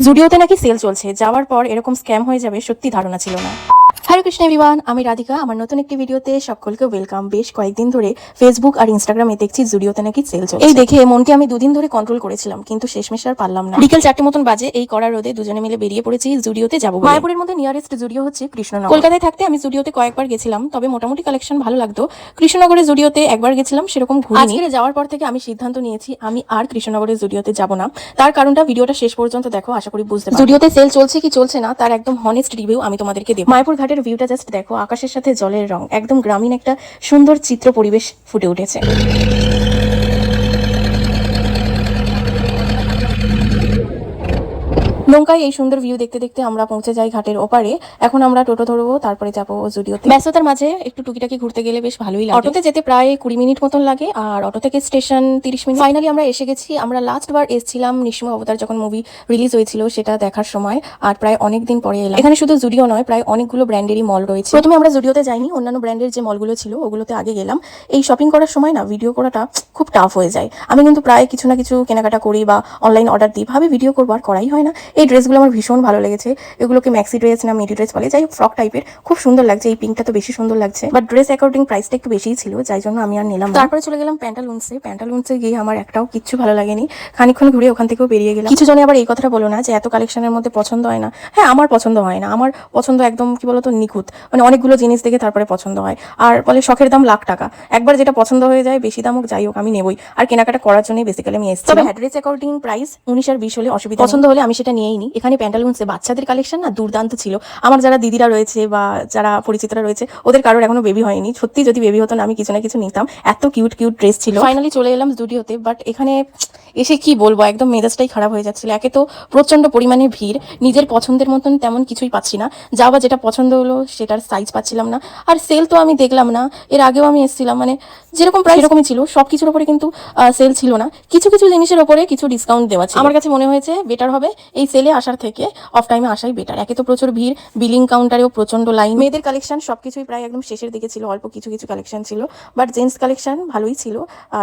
জুডিওতে নাকি সেল চলছে, যাওয়ার পর এরকম স্ক্যাম হয়ে যাবে সত্যি ধারণা ছিল না। হ্যালো কৃষ্ণ এভরিওয়ান, আমি রাধিকা। আমার নতুন একটি ভিডিওতে সকলকে ওয়েলকাম। বেশ কয়েকদিন ধরে ফেসবুক আর ইনস্টাগ্রামে দেখছি জুডিওতে নাকি সেল চলছে। এই দেখে মনকে আমি দুদিন ধরে কন্ট্রোল করেছিলাম, কিন্তু শেষমেশ আর পারলাম না। বিকেল 4টে মতন বাজে, এই কড়া রোদে দুজনে মিলে বেরিয়ে পড়েছি জুডিওতে যাবো। মায়াপুরের মধ্যে নিয়ারেস্ট জুডিও হচ্ছে কৃষ্ণনগর। কলকাতায় থাকতে আমি জুডিওতে কয়েকবার গেছিলাম, তবে মোটামুটি কালেকশন ভালো লাগতো। কৃষ্ণনগরের জুডিওতে একবার গেছিলাম, সেরকম ঘুরিনি। আজকে যাওয়ার পর থেকে আমি সিদ্ধান্ত নিয়েছি আমি আর কৃষ্ণনগরের জুডিওতে যাব না। তার কারণটা ভিডিওটা শেষ পর্যন্ত দেখো, আশা করি বুঝতে পারবে। জুডিওতে সেল চলছে কি চলছে না তার একদম হনেস্ট রিভিউ আমি তোমাদেরকে দেব। মায়াপুর ঘাটের ভিউটা জাস্ট দেখো, আকাশের সাথে জলের রং, একদম গ্রামীণ একটা সুন্দর চিত্র পরিবেশ ফুটে উঠেছে। নৌকায় এই সুন্দর ভিউ দেখতে দেখতে আমরা পৌঁছে যাই ঘাটের ওপারে। এখন আমরা টোটো ধরবো, তারপরে যাবো জুডিওতে। ব্যস্ততার মাঝে একটু টুকিটাকি ঘুরতে গেলে বেশ ভালোই লাগে। অটোতে যেতে প্রায় 20 মিনিট মতন লাগে, আর অটো থেকে স্টেশন 30 মিনিট। ফাইনালি আমরা এসে গেছি। আমরা লাস্ট বার এসেছিলাম নিঃসীম অবতার যখন মুভি রিলিজ হয়েছিল, সেটা দেখার সময়, আর প্রায় অনেকদিন পরে এলাম। এখানে শুধু জুডিও নয়, প্রায় অনেকগুলো ব্র্যান্ডেরই মল রয়েছে। প্রথমে আমরা জুডিওতে যাইনি, অন্যান্য ব্র্যান্ডের যে মলগুলো ছিল ওগুলোতে আগে গেলাম। এই শপিং করার সময় না ভিডিও করাটা খুব টাফ হয়ে যায়। আমি কিন্তু প্রায় কিছু না কিছু কেনাকাটা করি বা অনলাইন অর্ডার দিই, ভাবে ভিডিও করবো, আর করাই হয় না। এই ড্রেসগুলো আমার ভীষণ ভালো লেগেছে। এগুলোকে ম্যাক্সি ড্রেস না মিডি ড্রেস বলে, যাই ফ্রক টাইপের, খুব সুন্দর লাগছে। এই পিঙ্কটা তো বেশি সুন্দর লাগছে, বাট ড্রেস অ্যাকর্ডিং প্রাইসটা একটু বেশিই ছিল, যাই জন্য আমি আর নিলাম। তারপরে চলে গেলাম প্যান্টালুন্সে গিয়ে আমার একটাও কিচ্ছু ভালো লাগেনি। খানিকক্ষণ ঘুরে ওখান থেকেও বেরিয়ে গেলাম। কিছু জনে আবার এই কথাটা বলো না যে এত কালেকশনের মধ্যে পছন্দ হয় না। হ্যাঁ, আমার পছন্দ হয় না। আমার পছন্দ একদম কি বলতো নিখুঁত, মানে অনেকগুলো জিনিস দেখে তারপরে পছন্দ হয়। আর বলে শখের দাম লাখ টাকা, একবার যেটা পছন্দ হয়ে যায়, বেশি দাম হোক যাই হোক আমি নেবই। আর কেনাকাটা করার জন্যই বেসিক্যালি আমি এসেছি। তবে ড্রেস অ্যাকর্ডিং প্রাইস 19 আর 20 হলে অসুবিধা, পছন্দ হলে আমি সেটা নিয়েই নি। এখানে প্যান্টালুন্সে বাচ্চাদের কালেকশন না দুর্দান্ত ছিল। আমার যারা দিদিরা রয়েছে বা যারা পরিচিতরা রয়েছে, ওদের কারোর এখনো বেবি হয়নি। সত্যি যদি বেবি হতো না, আমি কিছু না কিছু নিতাম, এত কিউট কিউট ড্রেস ছিল। ফাইনালি চলে এলাম জুডিওতে, বাট এখানে এসে কি বলবো, একদম মেজাজটাই খারাপ হয়ে যাচ্ছিল। একে তো প্রচন্ড পরিমাণে ভিড়, নিজের পছন্দের মতন তেমন কিছুই পাচ্ছি না। যা বা যেটা পছন্দ হলো সেটার সাইজ পাচ্ছিলাম না। আর সেল তো আমি দেখলাম না, এর আগেও আমি এসেছিলাম, মানে যেরকম প্রাইস সেরকমই ছিল। সবকিছুর উপরে কিন্তু সেল ছিল না, কিছু কিছু জিনিসের উপরে কিছু ডিসকাউন্ট দেওয়া ছিল। আমার কাছে মনে হয়েছে বেটার হবে এই সেলে আসার থেকে অফ টাইমে আসাই বেটার। একে তো প্রচুর ভিড়, বিলিং কাউন্টারেও প্রচন্ড লাইন। মেয়েদের কালেকশন সবকিছুই প্রায় একদম শেষের দিকে ছিল, অল্প কিছু কিছু কালেকশন ছিল, বাট জেন্টস কালেকশন ভালোই ছিল।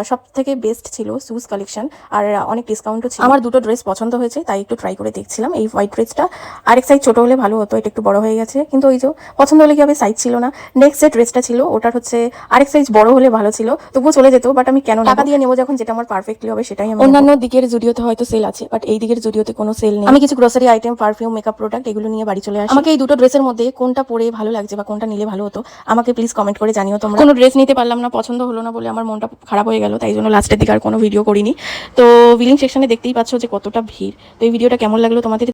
সব থেকে বেস্ট ছিল শুজ কালেকশন, আর অনেক ডিসকাউন্টও ছিল। আমার দুটো ড্রেস পছন্দ হয়েছে, তাই একটু ট্রাই করে দেখছিলাম। এই হোয়াইট ড্রেসটা আরেক সাইজ ছোট হলে ভালো হতো, এটা একটু বড় হয়ে গেছে, কিন্তু ওই যে পছন্দ হলে কি হবে, সাইজ ছিল না। নেক্সট যে ড্রেসটা ছিল ওটার হচ্ছে আরেক সাইজ বড় হলে ভালো ছিল, তবুও চলে যেত, বাট আমি কেন টাকা দিয়ে নেবো যখন যেটা আমার পারফেক্টলি হবে সেটাই আমি। অন্যান্য দিকের জুডিওতে হয়তো সেল আছে, বাট এই দিকের জুডিওতে কোনো সেল নেই। আমি কিছু grocery item, perfume, makeup product এগুলো নিয়ে বাড়ি চলে আসি। আমাকে এই দুটো ড্রেসের মধ্যে কোনটা পরে ভালো লাগছে বা কোনটা নিলে ভালো হতো আমাকে প্লিজ কমেন্ট করে জানিও তোমরা। কোনো ড্রেস নিতে পারলাম না, পছন্দ হলো না বলে আমার মনটা খারাপ হয়ে গেল, তাই জন্য লাস্টের দিকে আর কোনো ভিডিও করিনি। তো বিলিং সেকশনে দেখতেই পাচ্ছ যে কতটা ভিড়। তো এই ভিডিওটা কেমন লাগলো তোমাদের?